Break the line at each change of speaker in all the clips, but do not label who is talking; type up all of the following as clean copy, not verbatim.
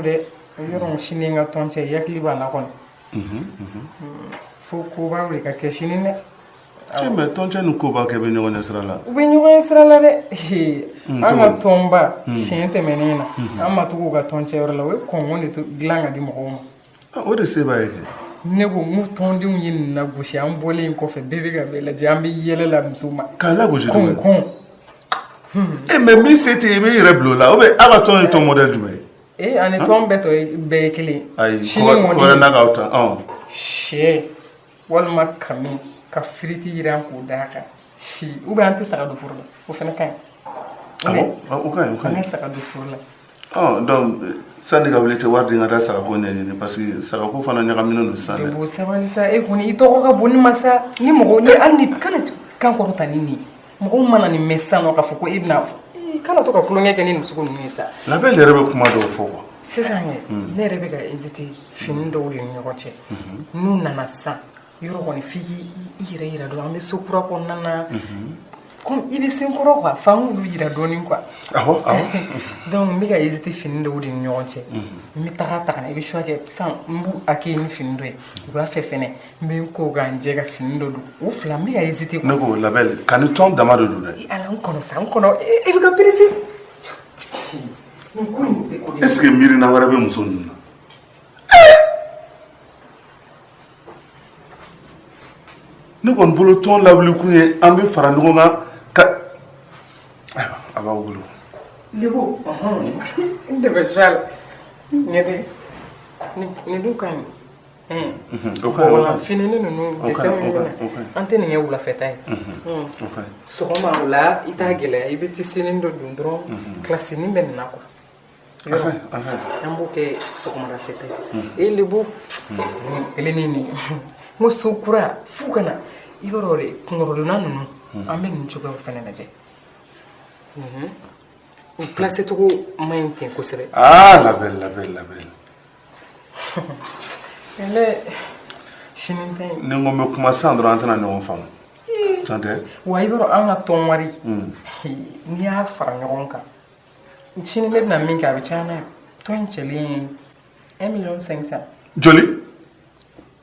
don de yɔrɔ sini n ka tɔn cɛ yakili b'a la kɔni fo koba wuli ka kɛ sini dɛ
mais tɔn cɛ ni koba kɛ bɛ ɲɔgɔn ɲɛ sira la
u bɛ ɲɔgɔn ɲɛ sira la dɛ an ka tɔnba siɲɛ tɛmɛnen na an ma tugu u ka tɔn cɛ yɔrɔ la o ye kɔngɔ de to dilan ka di mɔgɔw ma
o de se b'a ye kɛ
ne ko n ko tɔndenw ye nin lagosi an bɔlen kɔfɛ bɛɛ bɛ ka bɛɛ lajɛ an bɛ yɛlɛ la musow ma
k'a lagosi
kɔn
mais min se tɛ i bɛ i yɛrɛ bila o la ou bien aw ka tɔn ye tɔn modèle jumɛn ye
ani tɔn bɛɛ ye kelen
ayi
sini mɔni
kɔrɛ n'a k'aw ta
sɛ walima kami ka firiti yiran k'o d'a kan si ou bien an tɛ saga don furu la o fana ka ɲi
o ka ɲi
an ka saga don furu la
donc sani ka wuli tɛ wari di n ka taa sagako ɲɛɲini parce que sagako fana ɲagaminen don sisan dɛ
b'o sabali sa e kɔni i tɔgɔ ka bon ni ma sa ni mɔgɔ ni hali ni kana kan kɔrɔ ta ni nin mɔgɔw mana nin mɛn sisan nɔ k'a fɔ ko e bɛna kana to ka kulonkɛ kɛ ni nin sugu ninnu ye sa
labɛn yɛrɛ bɛ kuma dɔw fɔ quoi
sisan kɛ ne yɛrɛ bɛ ka hésiter fini dɔw de ni ɲɔgɔn cɛ n'u nana sisan yɔrɔ kɔni f'i k'i yɛrɛ yira dɔrɔn an bɛ so kura kɔnɔna na comme i bɛ sen kɔrɔ quoi f'an k'olu yira dɔɔnin quoi donc n bɛ ka hésiter fini dɔw de ni ɲɔgɔn cɛ n bɛ taga ta ka na i bɛ choix kɛ sisan n b'u accueillir ni fini dɔ ye wula fɛ fɛnɛ n bɛ n ko k'an jɛ ka fini dɔ don o fila n bɛ ka hésiter quoi
ne ko labɛn ka ni tɔn dama de don dɛ
ala n kɔnɔ sa n kɔnɔ e bɛ ka pressé nin ko in bɛ ko de
est ce que miirina wɛrɛ bɛ muso ninnu na ne kɔni bolo tɔn lawuli kun ye an bɛ fara ɲɔgɔn kan ka ayiwa a b'aw bolo
Lebo n dɛmɛ sa la ɲɛ tɛ nin dun ka ɲi wala finini ninnu dessin ninnu an tɛ nin kɛ wulafɛta ye sɔgɔma o la i t'a gɛlɛya i bɛ tisinin dɔ don dɔrɔn kilasinin bɛ nin na quoi an b'o kɛ sɔgɔmadafɛta ye Lebo kelen nin n ko so kura f'u ka na i b'a dɔn de kungorodonna ninnu an bɛ nin cogoyaw fana lajɛ u place cogo ma ɲi ten kosɛbɛ
labɛn
ɛlɛ sini tɛ yen
ni n ko n bɛ kuma sisan dɔrɔn an tɛna ɲɔgɔn faamu tiɲɛ tɛ
wa i b'a dɔn an ka tɔn wari n'i y'a fara ɲɔgɔn kan sini ne bɛna min kɛ a bɛ caya n'a ye tɔn cɛlen 1,500,000
joli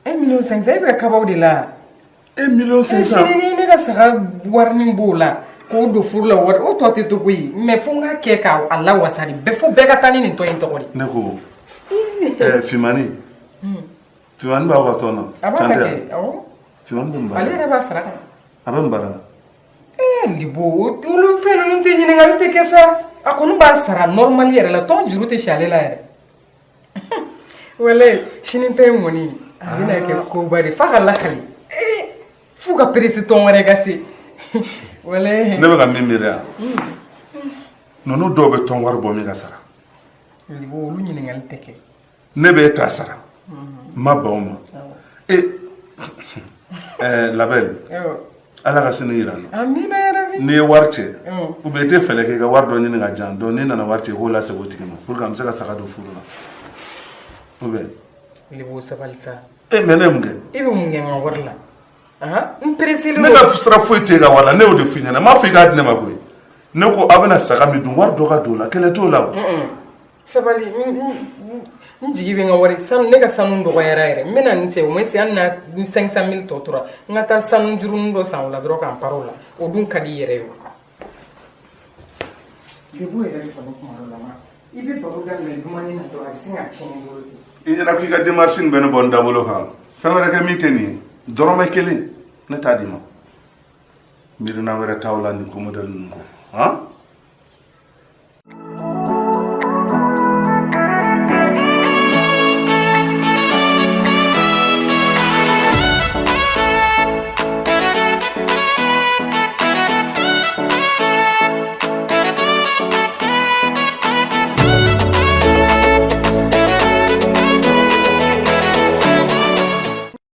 1,500,000 e bɛ kabaw de la
1,500,000
sini ni ne ka saga warinin b'o la k'o don furu la wari o tɔ tɛ to koyi mais fo n ka kɛ k'a lawasa de bɛɛ fo bɛɛ ka taa ni nin tɔn in tɔgɔ de
ne ko Fimani b'aw ka tɔn na
a b'a kɛ awɔ
Fimani bɛ n bara
ale yɛrɛ b'a sara kan
a bɛ n bara
Lebo olu fɛn ninnu tɛ ɲininkali tɛ kɛ sa a kɔni b'a sara normal yɛrɛ la tɔn juru tɛ si ale la yɛrɛ walayi sini tɛ yen kɔni a bɛna kɛ koba de f'a ka lakali f'u ka perese tɔn wɛrɛ ka se walayi
ne bɛ ka min miiri yan ninnu dɔw bɛ tɔn wari bɔ min ka sara
Lebo olu ɲininkali tɛ kɛ
ne bɛ e ta sara n ma ban o ma labɛn ala ka sini yira n na
amina yarabi
n'i ye wari cɛ ou bien i tɛ fɛlɛ kɛ i ka wari dɔ ɲini ka jan donc n'i nana wari cɛ i k'o lase o tigi ma pour que an bɛ se ka saga don furu la ou bien
Lebo sabali sa
mais ne ye mun kɛ
i bɛ mun kɛ n ka wari la n perese
ne ka sira foyi tɛ e ka wari la ne y'o de f'i ɲɛna n m'a fɔ i k'a di ne ma koyi ne ko aw bɛna saga min dun wari dɔ ka don o la kɛlɛ t'o la o
sabali n jigi bɛ n ka wari sanu ne ka sanu dɔgɔyara yɛrɛ n bɛna nin cɛ o ma se hali ni 500,000 tɔ tora n ka taa sanu jurunin dɔ san o la dɔrɔn k'an par'o la o dun ka di yɛrɛ ye o Lebo yɛrɛ de kɔni kuma dɔ la i bɛ baro daminɛ dumuni na dɔrɔn a bɛ sin ka tiɲɛ i bolo ten
i ɲɛna k'i ka démarche nin bɛ ne bɔ n dabolo kan fɛn wɛrɛ kɛ min tɛ nin ye dɔrɔmɛ kelen ne t'a d'i ma miirina wɛrɛ t'aw la nin ko modèle ninnu kɔ